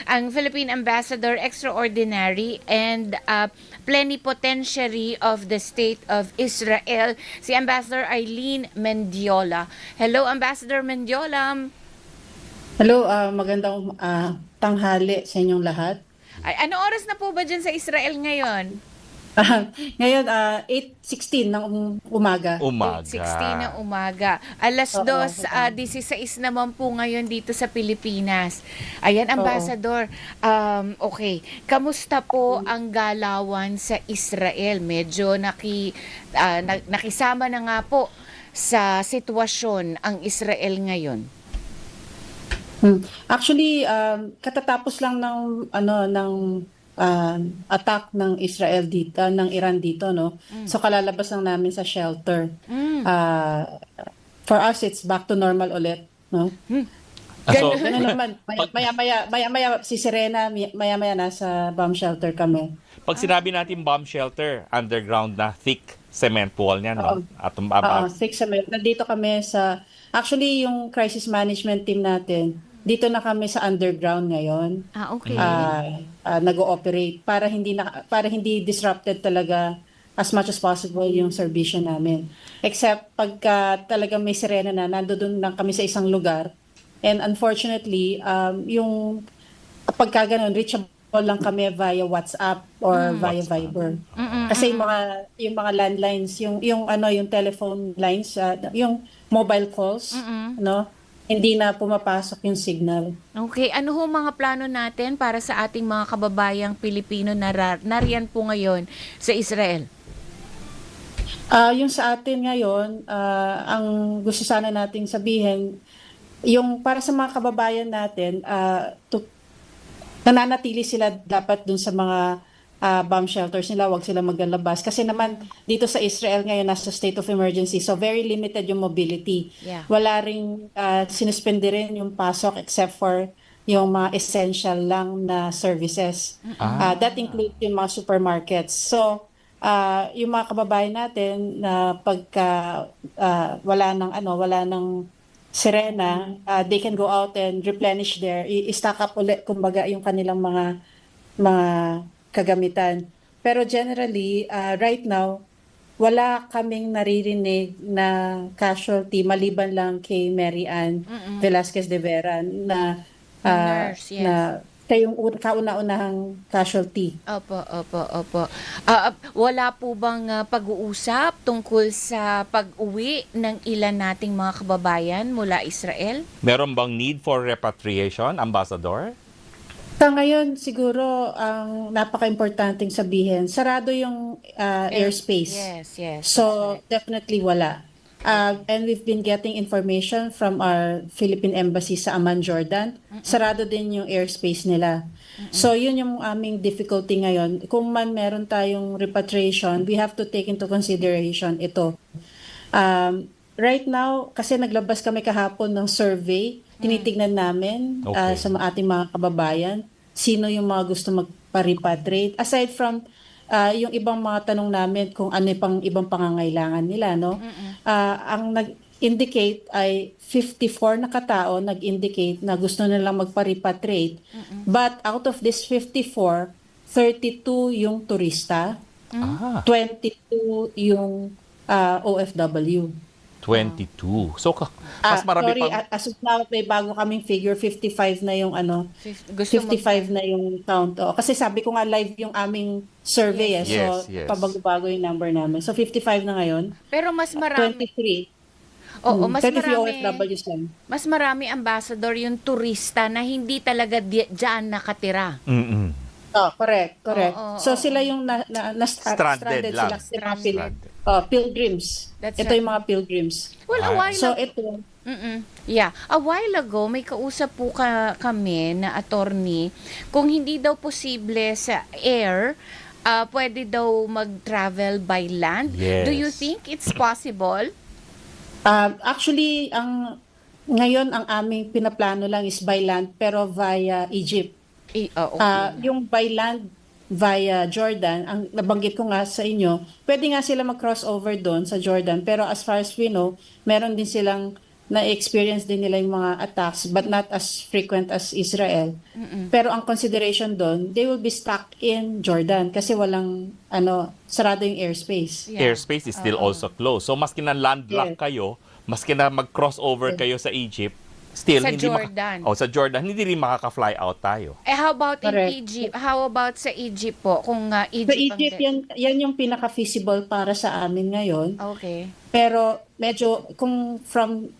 ang Philippine Ambassador Extraordinary and Plenipotentiary of the State of Israel, si Ambassador Eileen Mendiola. Hello, Ambassador Mendiola. Hello, magandang tanghali sa inyong lahat. Ay, ano oras na po ba dyan sa Israel ngayon? Ngayon, 8:16 ng umaga. Umaga. 8:16 ng umaga. Alas Oo, 2:16 naman po ngayon dito sa Pilipinas. Ayan, Ambassador. Okay. Kamusta po ang galawan sa Israel? Medyo nakisama na nga po sa sitwasyon ang Israel ngayon. Actually, katatapos lang ng attack ng Israel dito, ng Iran dito, no? So kalalabas lang namin sa shelter. For us, it's back to normal ulit, no? So, Ano naman, maya-maya si Serena, maya-maya nasa bomb shelter kami. pag sinabi natin bomb shelter, underground na thick cement wall niyan, no? At Nandito kami actually yung crisis management team natin, dito na kami sa underground ngayon. Okay. Nag-ooperate para hindi disrupted talaga as much as possible yung serbisyo namin. Except pagka talaga may sirena na, nandoon lang kami sa isang lugar. And unfortunately, yung pagka ganun, reachable lang kami via WhatsApp or via Viber. Kasi yung mga landlines, yung telephone lines, yung mobile calls, no? Hindi na pumapasok yung signal. Okay, ano ho mga plano natin para sa ating mga kababayang Pilipino na nariyan po ngayon sa Israel? Yung sa atin ngayon, ang gusto sana nating sabihin, yung para sa mga kababayan natin, nananatili sila dapat dun sa mga bomb shelters nila, wag sila maglalabas. Kasi naman dito sa Israel ngayon nasa state of emergency, so very limited yung mobility. Yeah. Wala ring sinuspende rin yung pasok except for yung mga essential lang na services. That includes yung mga supermarkets. So, yung mga kababayan natin na pagka wala nang sirena, they can go out and replenish i-stock up ulit kumbaga yung kanilang mga kagamitan. Pero generally, right now, wala kaming naririnig na casualty maliban lang kay Mary Ann Velasquez de Vera na Nurse, yes. na kayong kauna-unahang casualty. Opo. Wala po bang pag-uusap tungkol sa pag-uwi ng ilan nating mga kababayan mula Israel? meron bang need for repatriation, Ambassador? Sa ngayon, siguro, ang napaka-importanting sabihin, sarado yung airspace. Yes. So, definitely wala. And we've been getting information from our Philippine Embassy sa Amman, Jordan. Sarado din yung airspace nila. So, yun yung aming difficulty ngayon. Kung man meron tayong repatriation, we have to take into consideration ito. Right now, kasi naglabas kami kahapon ng survey, tinitignan namin sa ating mga kababayan, sino yung mga gusto magpa-repatriate. Aside from yung ibang mga tanong namin kung ano pang ibang pangangailangan nila, no? Ang nag-indicate ay 54 na katao nag-indicate na gusto nilang magpa-repatriate. But out of this 54, 32 yung turista, 22 yung OFW. 22. So, mas marami Sorry, pang... as of now, may bago kaming figure, 55 na yung Gusto 55 na yung count. Kasi sabi ko nga live yung aming survey, so Yes. pabago-bago yung number namin. So 55 na ngayon. Pero mas marami. 23. Oo, mas 23 marami. OFWs lang. Mas marami, Ambassador, yung turista na hindi talaga diyan nakatira. Correct. So Oo. sila yung Stranded lang. sila. Stranded. Pilgrims. That's Ito yung mga pilgrims. Well, a while So ago, ito, Yeah. A while ago, may kausap po kami na attorney kung hindi daw posible sa air, pwede daw mag-travel by land. Yes. Do you think it's possible? actually, ngayon ang aming pinaplano lang is by land pero via Egypt. Okay. Yung by land via Jordan, ang nabanggit ko nga sa inyo, pwede nga sila mag-crossover doon sa Jordan, pero as far as we know, meron din silang na-experience din nila yung mga attacks but not as frequent as Israel. Pero ang consideration doon, they will be stuck in Jordan kasi walang sarado yung airspace. Yeah. Airspace is still also closed. So maski na landlock Yes. kayo, maski na mag-crossover kayo sa Egypt, still Sa hindi Jordan. sa Jordan hindi rin makaka-fly out tayo. How about in Correct. Egypt? How about sa Egypt po? Kung Egypt, Sa Egypt, yan yung pinaka-feasible para sa amin ngayon. Okay. Pero medyo kung from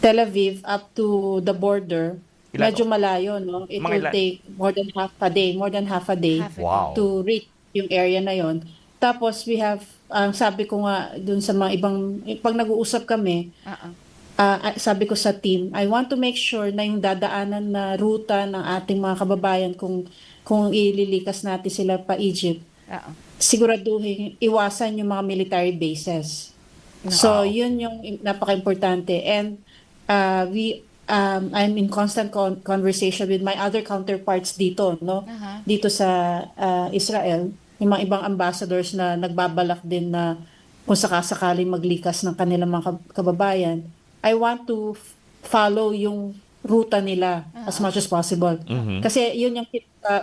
Tel Aviv up to the border, Ilan medyo malayo, no? It Mga will ilan? take more than half a day Half a Wow. to reach yung area na yon. Tapos we have, sabi ko nga dun sa mga ibang, pag nag-uusap kami, sabi ko sa team, I want to make sure na yung dadaanan na ruta ng ating mga kababayan kung ililikas natin sila pa Egypt, siguraduhin iwasan yung mga military bases. So, yun yung napaka-importante. And I'm in constant conversation with my other counterparts dito, no? Dito sa Israel, yung mga ibang ambassadors na nagbabalak din na kung sakasakaling maglikas ng kanilang mga kababayan, I want to follow yung ruta nila as much as possible. Kasi yun yung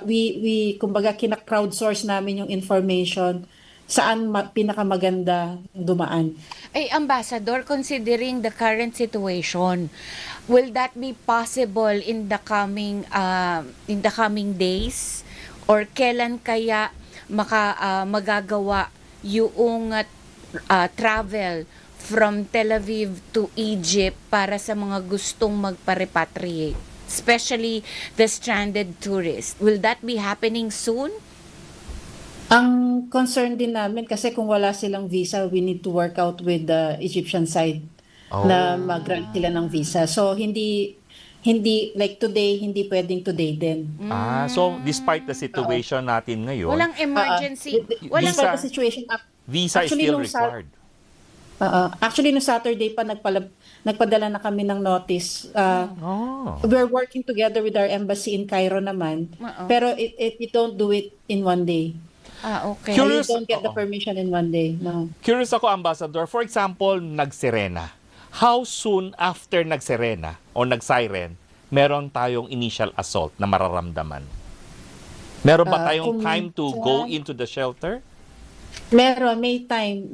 we kumbaga kina-crowdsource namin yung information saan pinakamaganda dumaan. Ay, Ambassador, considering the current situation, will that be possible in the coming days? Or kailan kaya magagawa yung travel from Tel Aviv to Egypt para sa mga gustong magpa-repatriate? Especially the stranded tourists. Will that be happening soon? Ang concern din namin kasi kung wala silang visa, we need to work out with the Egyptian side na mag-grant sila ng visa. So hindi like today, hindi pwedeng today din. So despite the situation natin ngayon, Walang emergency. Walang Visa. Despite the situation, visa is Actually, still nung sa- required. actually no Saturday pa nagpadala na kami ng notice. We're working together with our embassy in Cairo naman. Pero we don't do it in one day. Okay. You Curious- don't get the permission in one day. No. Curious ako, Ambassador. For example, nagserena. How soon after nagserena o nagsiren, meron tayong initial assault na mararamdaman? Meron ba tayong time to go into the shelter? May time,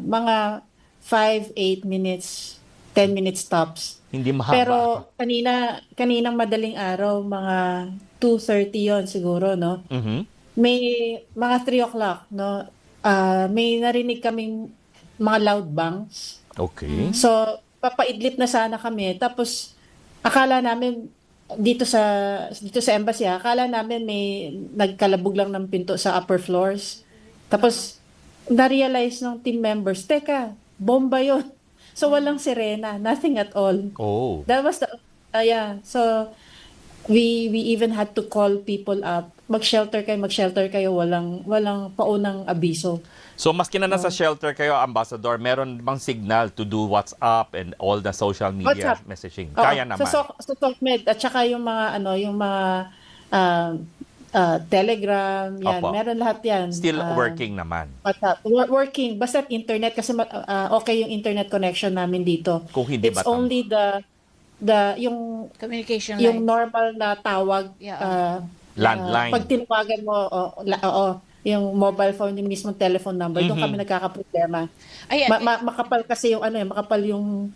mga 5-8 minutes, 10 minutes tops. Hindi mahaba. Pero kaninang madaling araw, mga 2:30 yon siguro, no? May mga 3 o'clock, no? May narinig kaming mga loud bangs. Okay. So, papaidlip na sana kami. Tapos, akala namin, dito sa embassy, akala namin may nagkalabog lang ng pinto sa upper floors. Tapos, na-realize ng team members, teka, bomba yon. So, walang sirena, nothing at all. Oh. That was So, we even had to call people up. Mag-shelter kayo, walang paunang abiso. So, maski na nasa shelter kayo, Ambassador, meron bang signal to do WhatsApp and all the social media WhatsApp. messaging? Oo, Kaya naman. Sa SOCMED at saka yung mga Telegram, yan. Opo. Meron lahat yan. Still working naman. WhatsApp. Working. Basta internet kasi okay yung internet connection namin dito. Kung hindi It's ba only yung Communication yung line. normal na tawag. Yeah. Landline. Pag tinawagan mo, yung mobile phone, yung mismong telephone number, doon kami nagkakaproblema. Ay, Makapal kasi makapal yung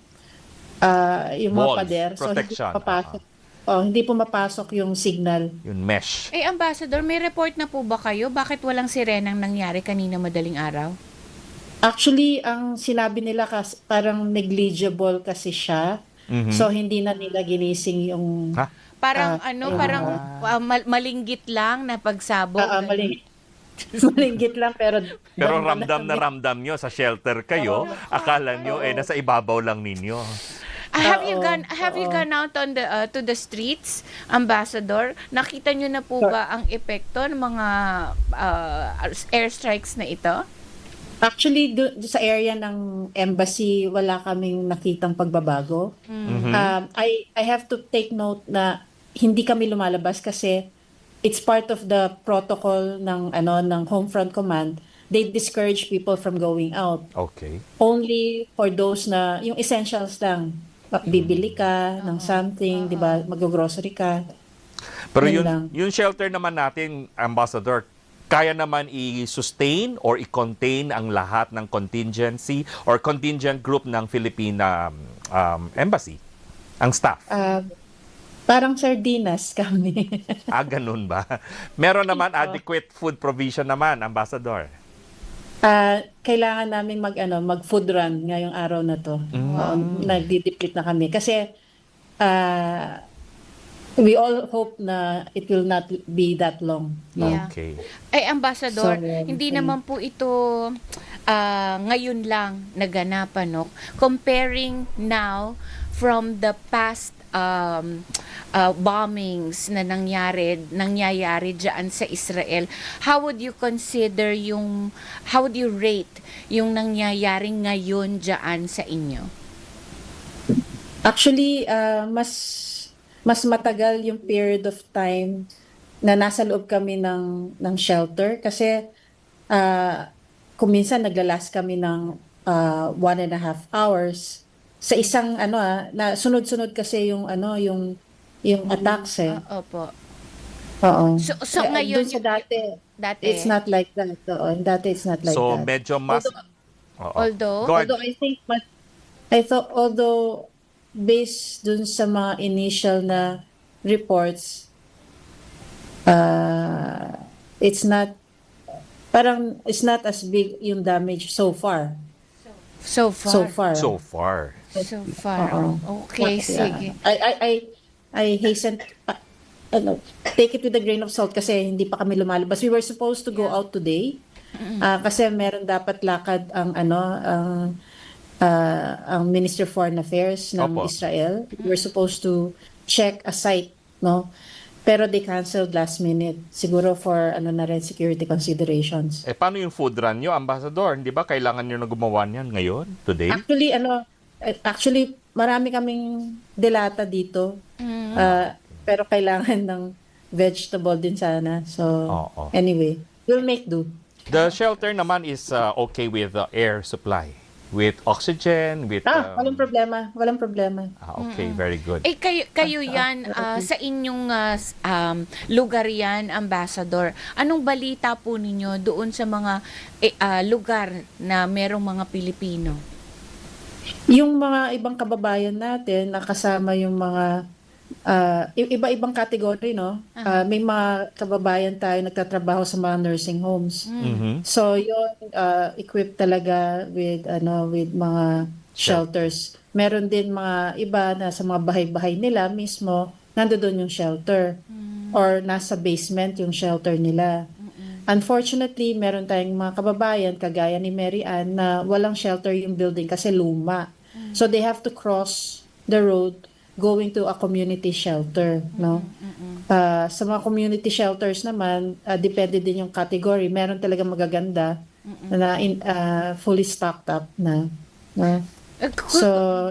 mga Walls, pader. So, protection. hindi pumapasok yung signal. Yung mesh. Ambassador, may report na po ba kayo? Bakit walang sirenang nangyari kanina madaling araw? Actually, ang sinabi nila parang negligible kasi siya. So, hindi na nila ginising yung... Ha? Parang malinggit lang na pagsabog. Malinggit lang, pero... Pero ramdam na ramdam nyo sa shelter kayo, akala nyo nasa ibabaw lang ninyo. Have you gone out on to the streets, Ambassador? Nakita nyo na po ba ang epekto ng mga airstrikes na ito? Actually, sa area ng embassy, wala kaming nakitang pagbabago. I have to take note na hindi kami lumalabas kasi it's part of the protocol ng Homefront Command they discourage people from going out. Okay. Only for those na, yung essentials lang. Bibili ka ng something, di ba? Mag-grocery ka. Pero Yun lang. yung shelter naman natin, Ambassador, kaya naman i-sustain or i-contain ang lahat ng contingency or contingent group ng Filipina Embassy, ang staff. Parang sardinas kami. Ganun ba? Meron naman adequate food provision naman, Ambassador. Kailangan namin mag-food run ngayong araw na to. Oo, nagdi-deplete na kami. Kasi, we all hope na it will not be that long. No? Yeah. Okay. Ay, Ambassador, So, hindi naman po ito ngayon lang naganapan, no? Comparing now from the past bombings na nangyayari dyan sa Israel, how would you rate yung nangyayari ngayon dyan sa inyo? Actually, mas matagal yung period of time na nasa loob kami ng shelter kasi kung minsan naglalas kami ng 1.5 hours sa isang na sunod-sunod kasi yung attacks eh. Opo. Oo. So ngayon Doon sa dati, it's not like that. Oo, dati it's not like So that. medyo mas... Oo. Although Go ahead. Although based dun sa mga initial na reports, it's not as big yung damage so far. so So far. far. So far. Oo. Okay, sige. I hasten take it with a grain of salt kasi hindi pa kami lumalabas. We were supposed to go out today. Kasi meron dapat lakad ang Minister for Foreign Affairs ng Opo. Israel. We were supposed to check a site, no? Pero they canceled last minute. Siguro for na rin, security considerations. Paano yung food run nyo, Ambassador? Hindi ba kailangan nyo na gumawa niyan ngayon, today? Actually, marami kaming delata dito. Pero kailangan ng vegetable din sana. So, Oo. anyway, we'll make do. The shelter naman is okay with air supply, with oxygen, with... Walang problema. Walang problema. Okay, very good. Kayo yan, sa inyong lugar yan, Ambassador. Anong balita po ninyo doon sa mga lugar na merong mga Pilipino? Yung mga ibang kababayan natin, nakasama yung mga iba-ibang category, no? May mga kababayan tayo nagtatrabaho sa mga nursing homes. Mhm. So, yun, equipped talaga with mga shelters. Meron din mga iba na sa mga bahay-bahay nila mismo, nandoon yung shelter. Or nasa basement yung shelter nila. Unfortunately, meron tayong mga kababayan, kagaya ni Mary Ann, na walang shelter yung building kasi luma. So, they have to cross the road going to a community shelter, no? Sa mga community shelters naman, depende din yung category. Meron talaga magaganda na fully stocked up na. So,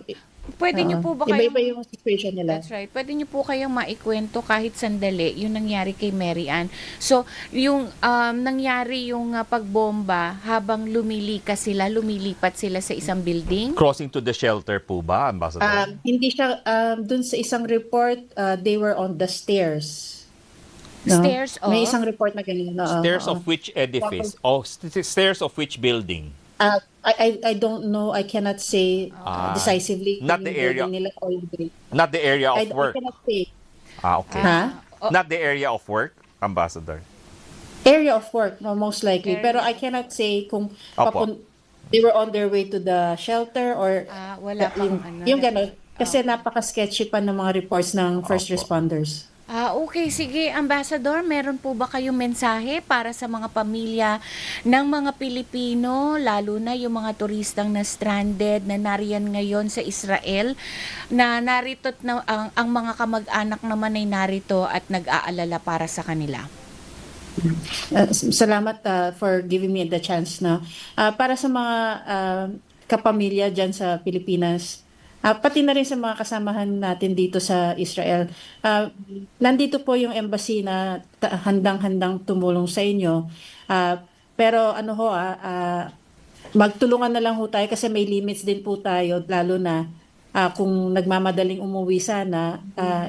Pwede niyo po ba kayong... iba-iba yung situation nila. That's right. Pwede niyo po kayong maikwento kahit sandali yung nangyari kay Mary Ann. So, yung nangyari yung pagbomba habang lumilipat sila sa isang building? Crossing to the shelter po ba, Ambassador? Hindi siya, dun sa isang report, they were on the stairs. No? Stairs of? May isang report na ganyan. Stairs of which edifice? Oh, stairs of which building? I don't know. I cannot say decisively. Not kung the yung area. building nila o hindi. Not the area of I work. cannot say. Okay. Ha? Not the area of work, Ambassador. Area of work, no, most likely. Area. Pero I cannot say kung Opo. they were on their way to the shelter or Wala pang yung gano'n. Kasi napaka-sketchy pa ng mga reports ng first Opo. responders. Okay. Sige, Ambassador, meron po ba kayong mensahe para sa mga pamilya ng mga Pilipino, lalo na yung mga turistang na stranded, na nariyan ngayon sa Israel, na narito na ang mga kamag-anak naman ay narito at nag-aalala para sa kanila? Salamat for giving me the chance na para sa mga kapamilya dyan sa Pilipinas, pati na rin sa mga kasamahan natin dito sa Israel. Nandito po yung embassy na handang-handang tumulong sa inyo. Pero ano ho, magtulungan na lang ho tayo kasi may limits din po tayo, lalo na kung nagmamadaling umuwi sana,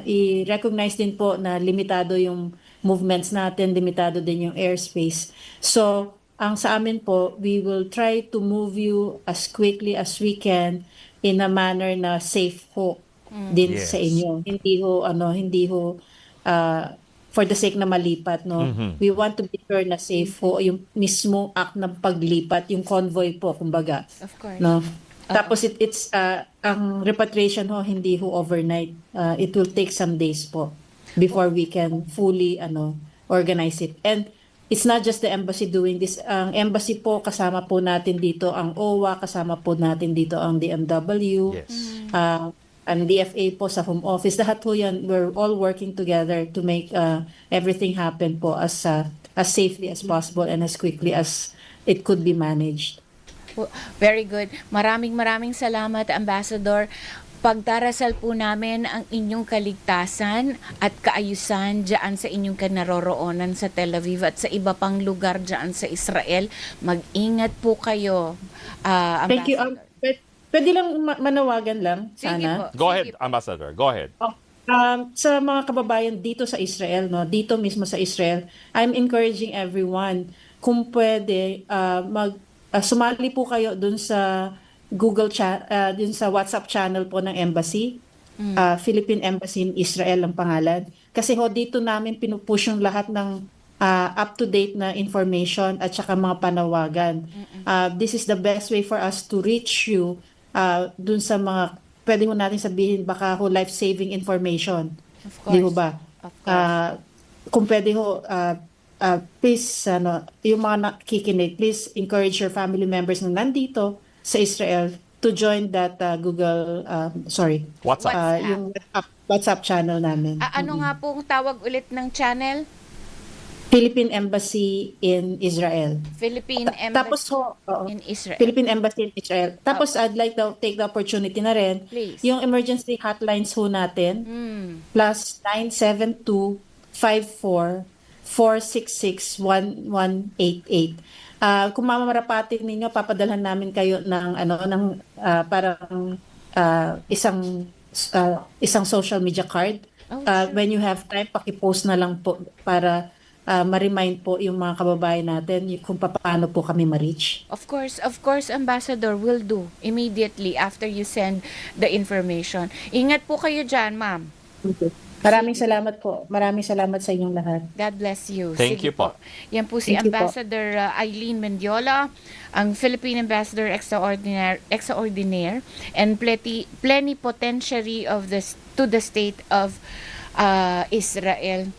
i-recognize din po na limitado yung movements natin, limitado din yung airspace. So, ang sa amin po, we will try to move you as quickly as we can in a manner na safe ho din Yes. sa inyo. Hindi ho for the sake na malipat, no? We want to be sure na safe ho yung mismo act ng paglipat, yung convoy po, kumbaga. Of course. No? Tapos it's ang repatriation ho hindi ho overnight. It will take some days po before we can fully organize it. And it's not just the embassy doing this. Ang embassy po kasama po natin dito ang OWA, kasama po natin dito ang DMW. Yes. Ang DFA po sa home office. Lahat po yan, we're all working together to make everything happen po as safely as possible and as quickly as it could be managed. Very good. Maraming salamat, Ambassador. Pagdarasal po namin ang inyong kaligtasan at kaayusan dyan sa inyong kanaroroonan sa Tel Aviv at sa iba pang lugar dyan sa Israel. Mag-ingat po kayo, Ambassador. Thank you. Pwede lang manawagan lang, Sige sana. po. Go Sige ahead, po. Ambassador. Go ahead. Sa mga kababayan dito sa Israel, no, dito mismo sa Israel, I'm encouraging everyone kung pwede sumali po kayo dun sa dun sa WhatsApp channel po ng embassy. Philippine Embassy in Israel ang pangalan. Kasi ho dito namin pinupush yung lahat ng up-to-date na information at saka mga panawagan. This is the best way for us to reach you dun sa mga pwede mo natin sabihin baka ho life-saving information. Of course. Di ho ba? Of course. Kung pwede ho, please, yung mga nakikinig, please encourage your family members na nandito sa Israel to join that WhatsApp. yung WhatsApp channel namin. Ano nga pong tawag ulit ng channel? Philippine Embassy in Israel. Philippine Tapos Embassy ho, in Israel. Philippine Embassy in Israel. Tapos I'd like to take the opportunity na rin, Please. yung emergency hotlines ho natin, plus 972-54-466-1188. Kung mamamarapatin ninyo, papadalhan namin kayo ng parang isang social media card. Sure. When you have time, paki-post na lang po para ma-remind po yung mga kababayan natin kung paano po kami ma-reach. Of course, Ambassador, will do immediately after you send the information. Ingat po kayo dyan, ma'am. Okay. Maraming salamat po. Maraming salamat sa inyong lahat. God bless you. Thank Sige you po. Yan po si Thank you po. Ambassador Eileen Mendiola, ang Philippine Ambassador Extraordinaire and Plenipotentiary to the State of Israel.